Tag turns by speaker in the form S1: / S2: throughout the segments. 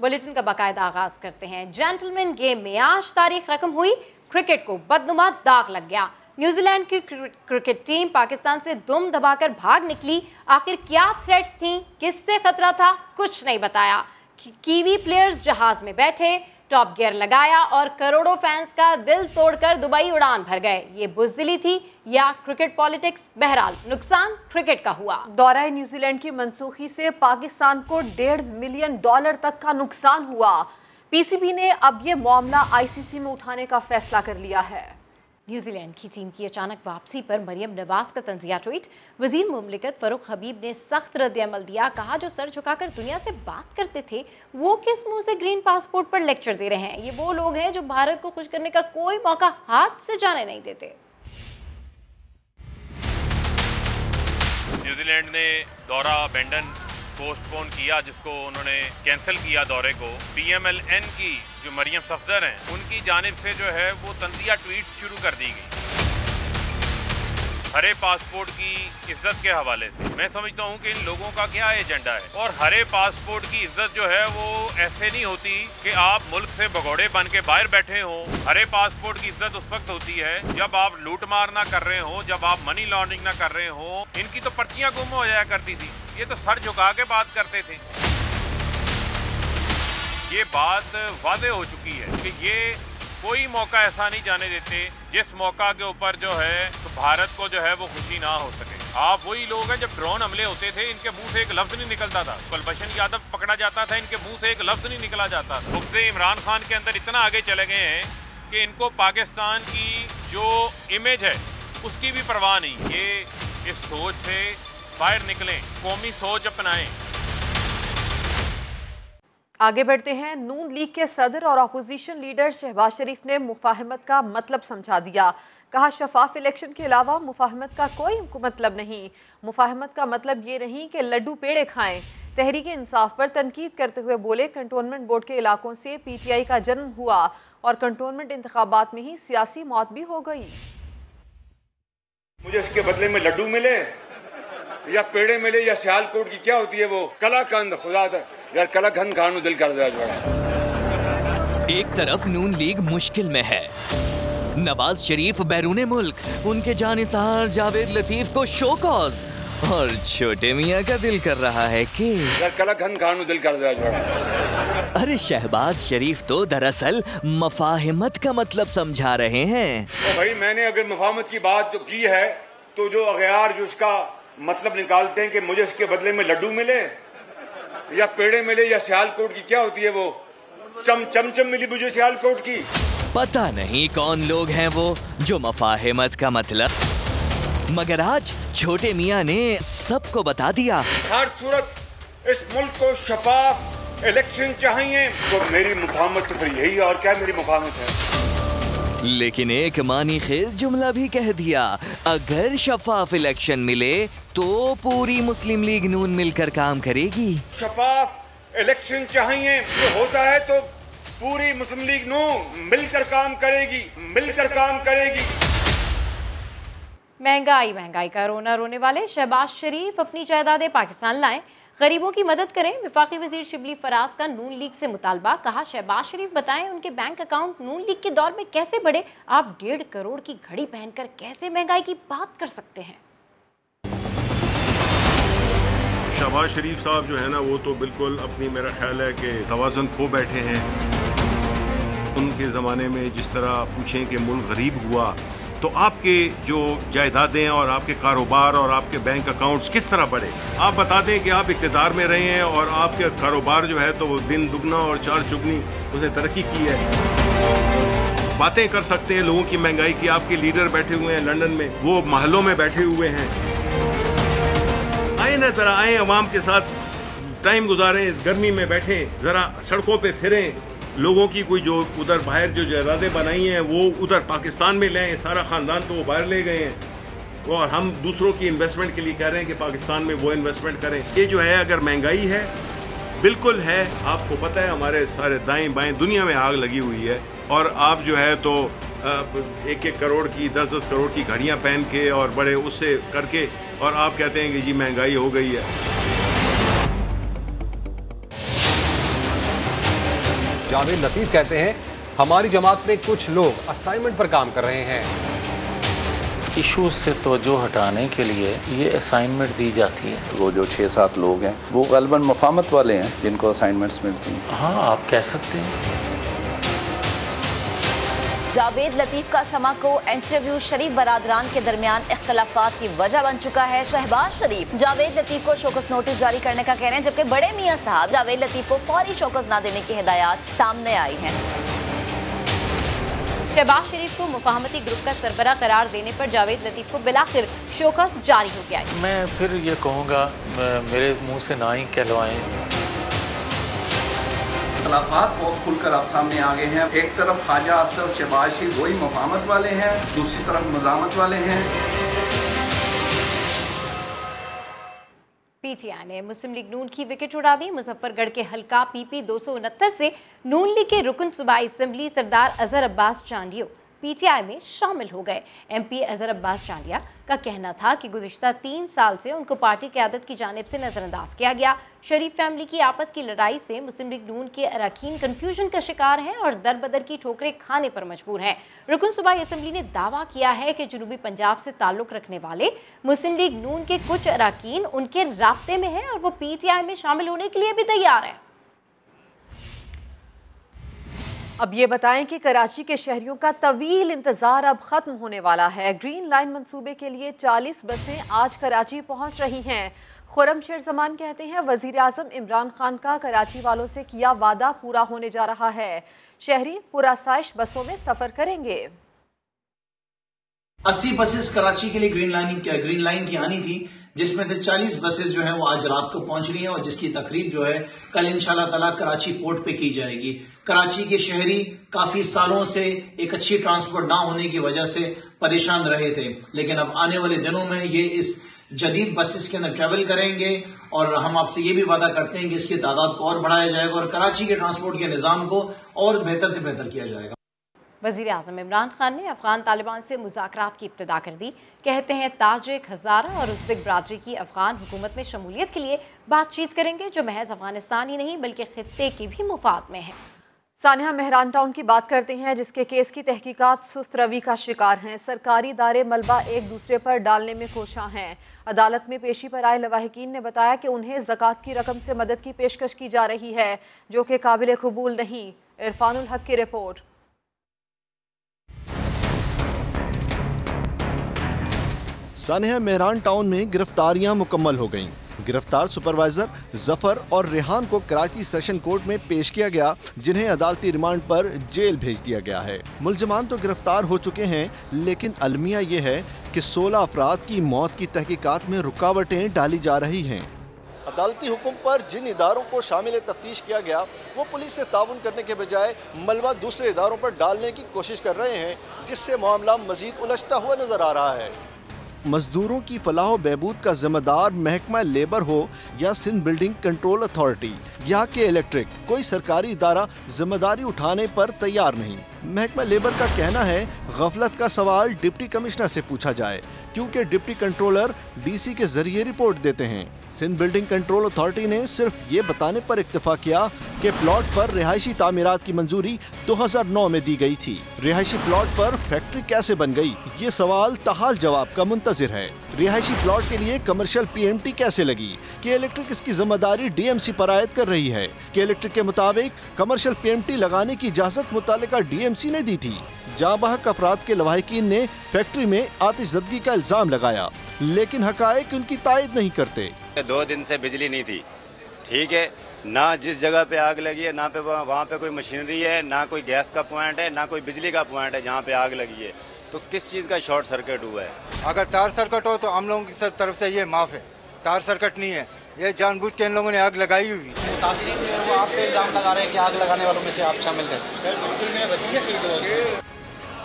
S1: Bulletin का बाकायदा आगाज करते हैं। जेंटलमैन गेम में आज तारीख रकम हुई, क्रिकेट को बदनुमा दाग लग गया। न्यूजीलैंड की क्रिकेट टीम पाकिस्तान से दुम दबाकर भाग निकली। आखिर क्या थ्रेट्स थीं, किससे खतरा था, कुछ नहीं बताया। कीवी प्लेयर्स जहाज में बैठे, टॉप गियर लगाया और करोड़ों फैंस का दिल तोड़कर दुबई उड़ान भर गए। ये बुज़दिली थी या क्रिकेट पॉलिटिक्स? बहरहाल नुकसान क्रिकेट का हुआ।
S2: दौरा न्यूजीलैंड की मनसूखी से पाकिस्तान को $1.5 मिलियन तक का नुकसान हुआ। पीसीबी ने अब ये मामला आईसीसी में उठाने का फैसला कर लिया है।
S1: न्यूजीलैंड की टीम की अचानक वापसी पर मरियम नवाज का तंजिया ट्वीट। वजीर मुमलिकत फरूख हबीब ने सख्त रद्द-ए-अमल दिया। कहा, जो सर झुकाकर दुनिया से बात करते थे वो किस मुंह से ग्रीन पासपोर्ट पर लेक्चर दे रहे हैं। ये वो लोग हैं जो भारत को खुश करने का कोई मौका हाथ से जाने नहीं देते।
S3: न्यूजीलैंड ने दौरा बेंडन पोस्टपोन किया, जिसको उन्होंने कैंसिल किया दौरे को। PMLN की जो मरियम सफदर हैं, उनकी जानिब से जो है वो तंजिया ट्वीट्स शुरू कर दी गई हरे पासपोर्ट की इज्जत के हवाले से। मैं समझता हूँ कि इन लोगों का क्या एजेंडा है। और हरे पासपोर्ट की इज्जत जो है वो ऐसे नहीं होती कि आप मुल्क से भगोड़े बन के बाहर बैठे हो। हरे पासपोर्ट की इज्जत उस वक्त होती है जब आप लूट मार ना कर रहे हो, जब आप मनी लॉन्ड्रिंग ना कर रहे हो। इनकी तो पर्चियां गुम हो जाया करती थी, ये तो सर झुका के बात करते थे। ये बात वादे हो चुकी है कि ये कोई मौका ऐसा नहीं जाने देते जिस मौका के ऊपर जो है तो भारत को जो है वो खुशी ना हो सके। आप वही लोग हैं, जब ड्रोन हमले होते थे इनके मुंह से एक लफ्ज नहीं निकलता था। कुलभूषण यादव पकड़ा जाता था, इनके मुंह से एक लफ्ज नहीं निकला जाता था। मुफ्ती इमरान खान के अंदर इतना आगे चले गए हैं कि इनको पाकिस्तान की जो इमेज है उसकी भी परवाह नहीं। ये इस सोच से बाहर निकलें, कौमी सोच अपनाएं।
S2: आगे बढ़ते हैं। नून लीग के सदर और अपोजिशन लीडर शहबाज शरीफ ने मुफाहमत का मतलब समझा दिया। कहा, शफाफ इलेक्शन के अलावा मुफाहमत का कोई मतलब नहीं। मुफाहमत का मतलब ये नहीं कि लड्डू पेड़े खाएं। तहरीक इंसाफ पर तनकीद करते हुए बोले, कंटोनमेंट बोर्ड के इलाकों से PTI का जन्म हुआ और कंटोनमेंट इंतखाबात में ही सियासी मौत भी हो गई।
S4: मुझे इसके बदले में लड्डू मिले या पेड़े मिले या सियालकोट की क्या होती है वो कलाकंद, खुदा यार कलाकंद खाने दिल कर दिया।
S5: एक तरफ नून लीग मुश्किल में है, नवाज शरीफ बैरूने मुल्क, उनके जानिसार जावेद लतीफ को शो कॉज, और छोटे मियाँ का दिल कर रहा है कि
S4: यार कलाकंद खाने दिल कर दिया।
S5: अरे शहबाज शरीफ तो दरअसल मुफाहमत का मतलब समझा रहे हैं।
S4: तो भाई मैंने अगर मुफाहमत की बात जो की है तो जो अगयार जो उसका मतलब निकालते हैं कि मुझे इसके बदले में लड्डू मिले या पेड़े मिले या सियालकोट की क्या होती है वो चमचम मिली मुझे सियालकोट की।
S5: पता नहीं कौन लोग हैं वो जो मुफाहमत का मतलब, मगर आज छोटे मियाँ ने सबको बता दिया।
S4: हर सूरत इस मुल्क को शफाफ इलेक्शन चाहिए, तो मेरी मुफाहमत तो फिर यही, और क्या मेरी मुफाहमत है।
S5: लेकिन एक मानी खेज जुमला भी कह दिया, अगर शफाफ इलेक्शन मिले तो पूरी मुस्लिम लीग नून मिलकर काम करेगी।
S4: शफाफ इलेक्शन चाहिए, जो होता है तो पूरी मुस्लिम लीग नून मिलकर काम करेगी।
S1: महंगाई का रोना रोने वाले शहबाज शरीफ अपनी जायदादें पाकिस्तान लाएं, गरीबों की मदद करें। वफाकी वजीर शिबली फराज का नून लीग से मुतालबा। कहा, शहबाज शरीफ बताएं उनके बैंक अकाउंट नून लीग के दौर में कैसे बढ़े। आप 1.5 करोड़ की घड़ी पहनकर कैसे महंगाई की बात कर सकते हैं।
S6: शहबाज शरीफ साहब जो है ना, वो तो बिल्कुल अपनी, मेरा ख्याल है कि तवाज़ुन खो बैठे हैं। उनके ज़माने में जिस तरह पूछें कि मुल्क गरीब हुआ तो आपके जो जायदादें और आपके कारोबार और आपके बैंक अकाउंट्स किस तरह बढ़े। आप बता दें कि आप इक़्तिदार में रहे हैं और आपके कारोबार जो है तो वो दिन दुगना और चार चुगनी उसने तरक्की की है। बातें कर सकते हैं लोगों की महंगाई की। आपके लीडर बैठे हुए हैं लंदन में, वो महलों में बैठे हुए हैं। आए ना, ज़रा आए, अवाम के साथ टाइम गुजारें, इस गर्मी में बैठें, ज़रा सड़कों पे फिरें, लोगों की कोई जो उधर बाहर जो जायदादें बनाई हैं वो उधर पाकिस्तान में लें। सारा ख़ानदान तो वो बाहर ले गए हैं और हम दूसरों की इन्वेस्टमेंट के लिए कह रहे हैं कि पाकिस्तान में वो इन्वेस्टमेंट करें। ये जो है, अगर महंगाई है, बिल्कुल है, आपको पता है हमारे सारे दाएं बाएं दुनिया में आग लगी हुई है। और आप जो है तो 1-1 करोड़ की 10-10 करोड़ की घड़ियाँ पहन के और बड़े उससे करके, और आप कहते हैं कि जी महंगाई हो गई है।
S7: जावेद लतीफ कहते हैं हमारी जमात में कुछ लोग असाइनमेंट पर काम कर रहे हैं।
S8: इशूज से तवज्जो हटाने के लिए ये असाइनमेंट दी जाती है।
S9: वो जो 6-7 लोग हैं वो गलबन मफामत वाले हैं जिनको असाइनमेंट्स मिलती हैं।
S8: हाँ, आप कह सकते हैं।
S10: जावेद लतीफ का समा को इंटरव्यू शरीफ बरादरान के दरमियान इख्तलाफात की वजह बन चुका है। शहबाज शरीफ जावेद लतीफ को शोकस नोटिस जारी करने का कह रहे हैं, जबकि बड़े मियां साहब जावेद लतीफ को फौरी शोकस न देने की हिदायत सामने आई हैं।
S1: शहबाज शरीफ को मुफाहमती ग्रुप का सरबराह करार देने पर जावेद लतीफ को बिलाखिर शोकस जारी हो गया है।
S8: मैं फिर ये कहूँगा, मेरे मुंह से ना ही कहलवाएं।
S9: इख्तलाफात बहुत खुलकर आप सामने आ गए हैं। एक तरफ ख्वाजा असफ शहबाज शरीफ वही मफाहमत वाले हैं, दूसरी तरफ मजामत वाले हैं।
S1: पीटीआई ने मुस्लिम लीग नून की विकेट उड़ा दी। मुजफ्फरगढ़ के हल्का पीपी 269 से नून लीग के रुकन सूबाई असेंबली सरदार अजहर अब्बास चांडियो पीटीआई में शामिल हो गए। एमपी अजहर अब्बास चांडिया का कहना था कि गुज़िश्ता 3 साल से उनको पार्टी क़यादत की जानिब से नज़रअंदाज किया गया। शरीफ फैमिली की आपस की लड़ाई से मुस्लिम लीग नून के अरकान कन्फ्यूजन का शिकार हैं और दर बदर की ठोकरें खाने पर मजबूर हैं। रुकन सूबाई असेंबली ने दावा किया है कि जनूबी पंजाब से ताल्लुक़ रखने वाले मुस्लिम लीग नून के कुछ अरकान उनके राब्ते में हैं और वो पीटीआई में शामिल होने के लिए भी तैयार हैं।
S2: अब ये बताएं कि कराची के शहरियों का तवील इंतजार अब खत्म होने वाला है। ग्रीन लाइन मंसूबे के लिए 40 बसें आज कराची पहुंच रही हैं। खुर्रम शेर जमान कहते हैं वजीर आजम इमरान खान का कराची वालों से किया वादा पूरा होने जा रहा है। शहरी पुरासाइश बसों में सफर करेंगे।
S11: 80 बसेस कराची के लिए ग्रीन लाइन की आनी थी, जिसमें से 40 बसेस जो है वो आज रात को पहुंच रही हैं और जिसकी तकरीब जो है कल इंशाल्लाह ताला कराची पोर्ट पे की जाएगी। कराची के शहरी काफी सालों से एक अच्छी ट्रांसपोर्ट ना होने की वजह से परेशान रहे थे, लेकिन अब आने वाले दिनों में ये इस जदीद बसेस के अंदर ट्रेवल करेंगे और हम आपसे ये भी वादा करते हैं कि इसकी तादाद को और बढ़ाया जाएगा और कराची के ट्रांसपोर्ट के निजाम को और बेहतर से बेहतर किया जाएगा।
S1: वज़ीर आज़म इमरान खान ने अफगान तालिबान से मुज़ाकरात की इब्तिदा कर दी। कहते हैं ताजिक, हज़ारा और उज़्बेक बरादरी की अफगान हुकूमत में शमूलियत के लिए बातचीत करेंगे, जो महज अफगानिस्तान ही नहीं बल्कि खित्ते की भी मुफाद में है।
S2: सानिया मेहरान टाउन की बात करते हैं, जिसके केस की तहकीकात सुस्त रवि का शिकार हैं। सरकारी इदारे मलबा एक दूसरे पर डालने में कोशां हैं। अदालत में पेशी पर आए लवाहिकीन ने बताया कि उन्हें ज़कात की रकम से मदद की पेशकश की जा रही है, जो कि काबिल कबूल नहीं। इरफानुल हक की रिपोर्ट।
S12: सानिया मेहरान टाउन में गिरफ्तारियां मुकम्मल हो गईं। गिरफ्तार सुपरवाइजर जफर और रेहान को कराची सेशन कोर्ट में पेश किया गया, जिन्हें अदालती रिमांड पर जेल भेज दिया गया है। मुलजमान तो गिरफ्तार हो चुके हैं, लेकिन अलमिया ये है कि 16 अफराद की मौत की तहकीकात में रुकावटें डाली जा रही हैं। अदालती हुक्म पर जिन इदारों को शामिल तफ्तीश किया गया, वो पुलिस से ताउन करने के बजाय मलबा दूसरे इदारों पर डालने की कोशिश कर रहे हैं, जिससे मामला मजीद उलझता हुआ नजर आ रहा है। मजदूरों की फलाह बहबूद का जिम्मेदार महकमा लेबर हो या सिंध बिल्डिंग कंट्रोल अथॉरिटी या के इलेक्ट्रिक, कोई सरकारी इदारा जिम्मेदारी उठाने पर तैयार नहीं। महकमा लेबर का कहना है गफलत का सवाल डिप्टी कमिश्नर से पूछा जाए, क्योंकि डिप्टी कंट्रोलर डीसी के जरिए रिपोर्ट देते हैं। सिंध बिल्डिंग कंट्रोल अथॉरिटी ने सिर्फ ये बताने पर इक्तफा किया कि प्लॉट पर रिहायशी तामीरात की मंजूरी 2009 में दी गई थी। रिहायशी प्लॉट पर फैक्ट्री कैसे बन गई, ये सवाल ताहाल जवाब का मुंतजिर है। रिहायशी प्लॉट के लिए कमर्शियल पीएमटी कैसे लगी, के इलेक्ट्रिक इसकी जिम्मेदारी डीएमसी पर आयद कर रही है। के इलेक्ट्रिक के मुताबिक कमर्शियल पीएमटी लगाने की इजाजत मुतालिका डीएमसी ने दी थी। जांबाहक अफराद के लवाहिकीन ने फैक्ट्री में आतिशज़दगी का इल्जाम लगाया, लेकिन हकायक उनकी तायद नहीं करते।
S13: 2 दिन से बिजली नहीं थी, ठीक है ना, जिस जगह पे आग लगी है ना पे वहाँ पे कोई मशीनरी है, ना कोई गैस का पॉइंट है, ना कोई बिजली का पॉइंट है जहाँ पे आग लगी है। तो किस चीज़ का शॉर्ट सर्किट हुआ है?
S14: अगर तार सर्किट हो तो हम लोगों की तरफ से ये माफ़ है, तार सर्किट नहीं है, ये जानबूझ के इन लोगों ने आग लगाई हुई।
S15: तासीर में वो आप पे इल्जाम लगा रहे हैं कि आग लगाने वालों में से आप शामिल थे।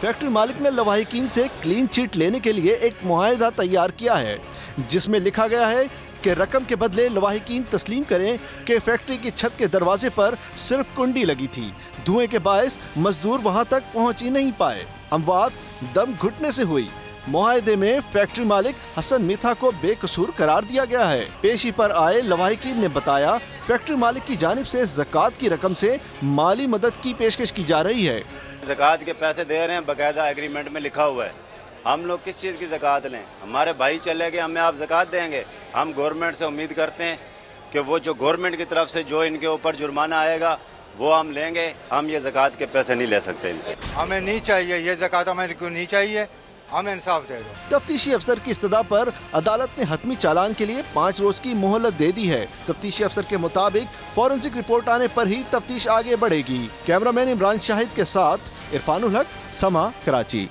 S12: फैक्ट्री मालिक ने लवाहिकीन से क्लीन चिट लेने के लिए एक मुआहदा तैयार किया है, जिसमें लिखा गया है कि रकम के बदले लवाहिकीन तस्लीम करें कि फैक्ट्री की छत के दरवाजे पर सिर्फ कुंडी लगी थी। धुएं के बायस मजदूर वहां तक पहुंच ही नहीं पाए। अमवात दम घुटने से हुई। मुआहदे में फैक्ट्री मालिक हसन मिथा को बेकसूर करार दिया गया है। पेशी पर आए लवाहिकीन ने बताया, फैक्ट्री मालिक की जानिब से ज़कात की रकम से माली मदद की पेशकश की जा रही है।
S13: ज़कात के पैसे दे रहे हैं, बाकायदा एग्रीमेंट में लिखा हुआ है। हम लोग किस चीज़ की ज़कात लें? हमारे भाई चले गए, हमें आप ज़कात देंगे? हम गवर्नमेंट से उम्मीद करते हैं कि वो जो गवर्नमेंट की तरफ से जो इनके ऊपर जुर्माना आएगा वो हम लेंगे। हम ये ज़कात के पैसे नहीं ले सकते इनसे।
S14: हमें नहीं चाहिए ये ज़कात, हमें को नहीं चाहिए, हमें इंसाफ दे दो।
S12: तफ्तीशी अफसर की इस्तदा पर अदालत ने हतमी चालान के लिए 5 रोज की मोहलत दे दी है। तफ्तीशी अफसर के मुताबिक फॉरेंसिक रिपोर्ट आने पर ही तफ्तीश आगे बढ़ेगी। कैमरामैन इमरान शाहिद के साथ इरफानुल हक, समा, कराची।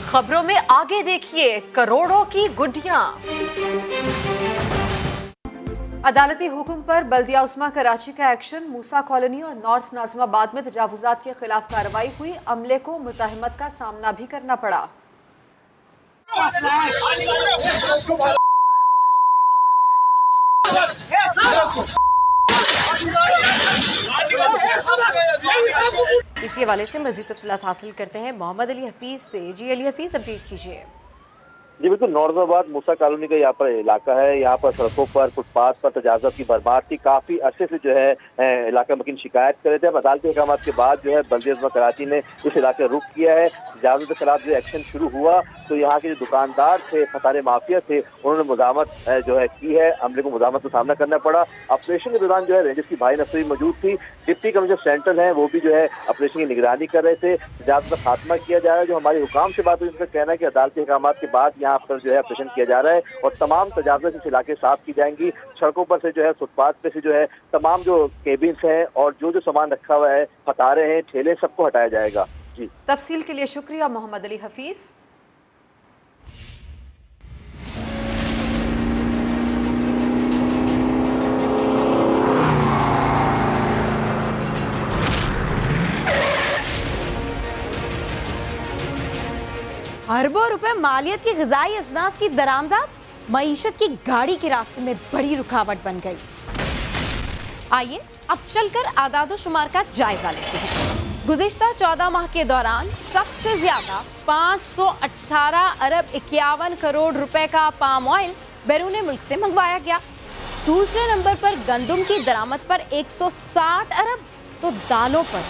S2: खबरों में आगे देखिए, करोड़ों की गुड्डियां। अदालती हुक्म पर बल्दिया उस्मा कराची का एक्शन। मूसा कॉलोनी और नॉर्थ नाज़िमाबाद में तजावुज़ात के खिलाफ कार्रवाई हुई। अमले को मुज़ाहिमत का सामना भी करना पड़ा।
S1: इसी हवाले से मज़ीद तफसीलात हासिल करते हैं मोहम्मद अली हफीज से। जी अली हफीज, अपडेट कीजिए।
S16: जी बिल्कुल, नौरजाबाद मूसा कॉलोनी का यहाँ पर इलाका है। यहाँ पर सड़कों पर, फुटपाथ पर तजावुज़ात की बर्बाद थी। काफी अरसे से जो है इलाका मकीन शिकायत कर रहे थे। अब अदालती अहकाम के बाद जो है बल्दिया उस्मा कराची ने इस इलाके रुख किया है। तजावुज़ के खिलाफ जो एक्शन शुरू हुआ तो यहाँ के जो दुकानदार थे, फसारे माफिया थे, उन्होंने मुज़ाहमत जो है की है। अमले को मुज़ाहमत का सामना करना पड़ा। ऑपरेशन के दौरान जो है रेंजर्स की भाई नफरी मौजूद थी। डिप्टी कमिश्नर सेंट्रल है, वो भी जो है ऑपरेशन की निगरानी कर रहे थे। तजावुज़ का खात्मा किया जा रहा है। जो हमारे हुकाम से बात हुई, उनका कहना है कि अदालती अहकाम के बाद यहाँ पर जो है ऑपरेशन किया जा रहा है और तमाम तजावुज़ इस इलाके साफ की जाएंगी। सड़कों पर से जो है, फुटपाथ पे से जो है तमाम जो केबिन्स हैं और जो सामान रखा हुआ है, फतारे हैं, ठेले, सबको हटाया जाएगा। जी,
S2: तफसील के लिए शुक्रिया मोहम्मद अली हफीज।
S1: अरबों रुपए मालियत की ग़िज़ाई अजनास की दरामदाद मईशत की गाड़ी के रास्ते में बड़ी रुकावट बन गई। आइए अब चलकर आदादो शुमार का जायजा लेते हैं। गुज़िश्ता 14 माह के दौरान सबसे ज्यादा 518 अरब 51 करोड़ रुपए का पाम ऑयल बैरून मुल्क से मंगवाया गया। दूसरे नंबर पर गंदम की दरामद पर 160 अरब तो दालों पर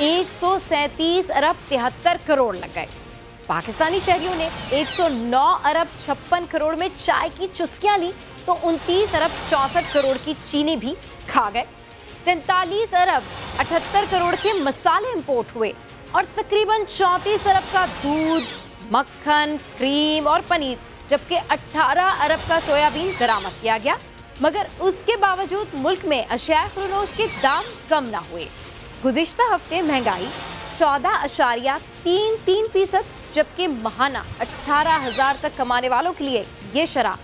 S1: 137 अरब 73 करोड़ लग गए। पाकिस्तानी शहरियों ने 109 अरब 56 करोड़ में चाय की चुस्कियां ली तो 29 अरब 64 करोड़ की चीनी भी खा गए। 43 अरब 78 करोड़ के मसाले इंपोर्ट हुए और तकरीबन 34 अरब का दूध, मक्खन, क्रीम और पनीर, जबकि 18 अरब का सोयाबीन बरामद किया गया। मगर उसके बावजूद मुल्क में अशियाए खुरनोश के दाम कम ना हुए। गुज़िश्ता हफ्ते महंगाई 14.33%, जबकि महाना 18,000 तक कमाने वालों के लिए ये शरह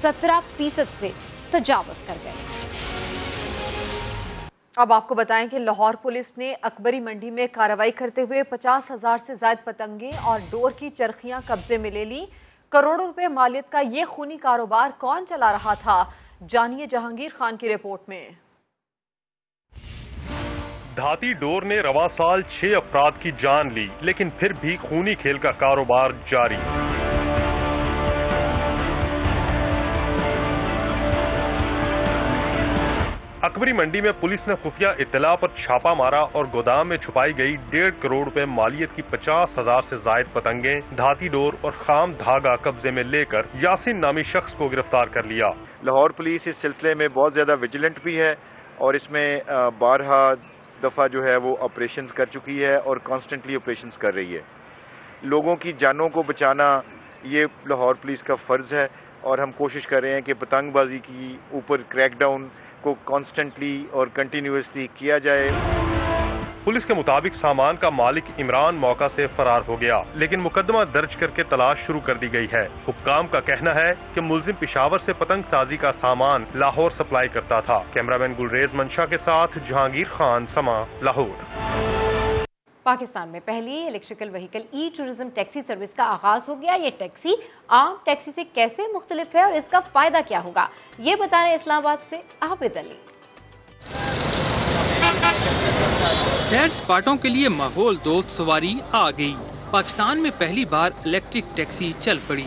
S1: 17% से तजावुज़ कर गए।
S2: अब आपको बताएं कि लाहौर पुलिस ने अकबरी मंडी में कार्रवाई करते हुए 50,000 से ज़ायद पतंगे और डोर की चरखियां कब्जे में ले ली। करोड़ों रुपए मालियत का ये खूनी कारोबार कौन चला रहा था, जानिए जहांगीर खान की रिपोर्ट में।
S17: धाती डोर ने रवा साल 6 अफराद की जान ली, लेकिन फिर भी खूनी खेल का कारोबार जारी। अकबरी मंडी में पुलिस ने खुफिया इत्तला पर छापा मारा और गोदाम में छुपाई गई 1.5 करोड़ रुपए मालियत की 50,000 से जायद पतंगे, धाती डोर और खाम धागा कब्जे में लेकर यासिन नामी शख्स को गिरफ्तार कर लिया।
S18: लाहौर पुलिस इस सिलसिले में बहुत ज्यादा विजिलेंट भी है और इसमें 12 दफ़ा जो है वो ऑपरेशंस कर चुकी है और कॉन्स्टेंटली ऑपरेशंस कर रही है। लोगों की जानों को बचाना ये लाहौर पुलिस का फ़र्ज़ है और हम कोशिश कर रहे हैं कि पतंगबाजी की ऊपर क्रैकडाउन को कॉन्स्टेंटली और कंटिन्यूसली किया जाए।
S17: पुलिस के मुताबिक सामान का मालिक इमरान मौका से फरार हो गया, लेकिन मुकदमा दर्ज करके तलाश शुरू कर दी गई है। हुक्काम का कहना है कि मुलजिम पेशावर से पतंग साजी का सामान लाहौर सप्लाई करता था। कैमरामैन गुलरेज मंशा के साथ जहांगीर खान, समा, लाहौर।
S1: पाकिस्तान में पहली इलेक्ट्रिकल व्हीकल ई टूरिज्म टैक्सी सर्विस का आगाज हो गया। ये टैक्सी आम टैक्सी से कैसे मुख्तलिफ है और इसका फायदा क्या होगा, ये बता रहे इस्लामाबाद से आबिद अली।
S19: सैर सपाटों के लिए माहौल दोस्त सवारी आ गई। पाकिस्तान में पहली बार इलेक्ट्रिक टैक्सी चल पड़ी।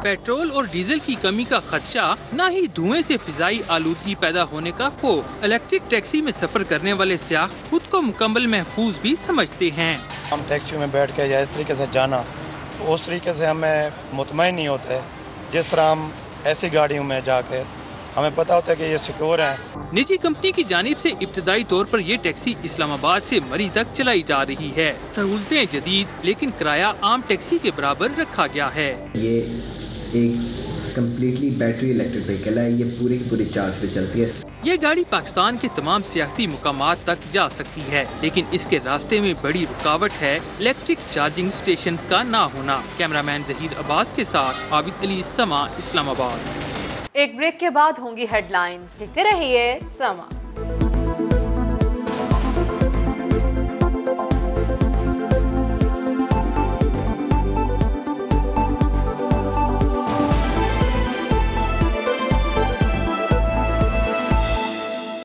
S19: पेट्रोल और डीजल की कमी का खदशा, न ही धुएं से फिजाई आलूदगी पैदा होने का खौफ। इलेक्ट्रिक टैक्सी में सफर करने वाले सियाह खुद को मुकम्मल महफूज भी समझते हैं।
S20: हम टैक्सी में बैठ के या इस तरीके से जाना, तो उस तरीके से हमें मुतमईन नहीं होते जिस तरह हम ऐसी गाड़ियों में जाके हमें पता होता है कि ये सिक्योर है।
S19: निजी कंपनी की जानिब से इब्तदाई तौर पर ये टैक्सी इस्लामाबाद से मरी तक चलाई जा रही है। सहूलतें जदीद, लेकिन किराया आम टैक्सी के बराबर रखा गया है।
S21: ये एक कम्प्लीटली बैटरी इलेक्ट्रिक व्हीकल है, ये पूरी की पूरी चार्ज पे चलती है।
S19: ये गाड़ी पाकिस्तान के तमाम सियाहती मुकामात तक जा सकती है, लेकिन इसके रास्ते में बड़ी रुकावट है इलेक्ट्रिक चार्जिंग स्टेशंस का ना होना। कैमरामैन जहीर अब्बास के साथ आबिद अली, समा, इस्लामाबाद।
S2: एक ब्रेक के बाद होंगी हेडलाइंस।
S1: देखते रहिए समा।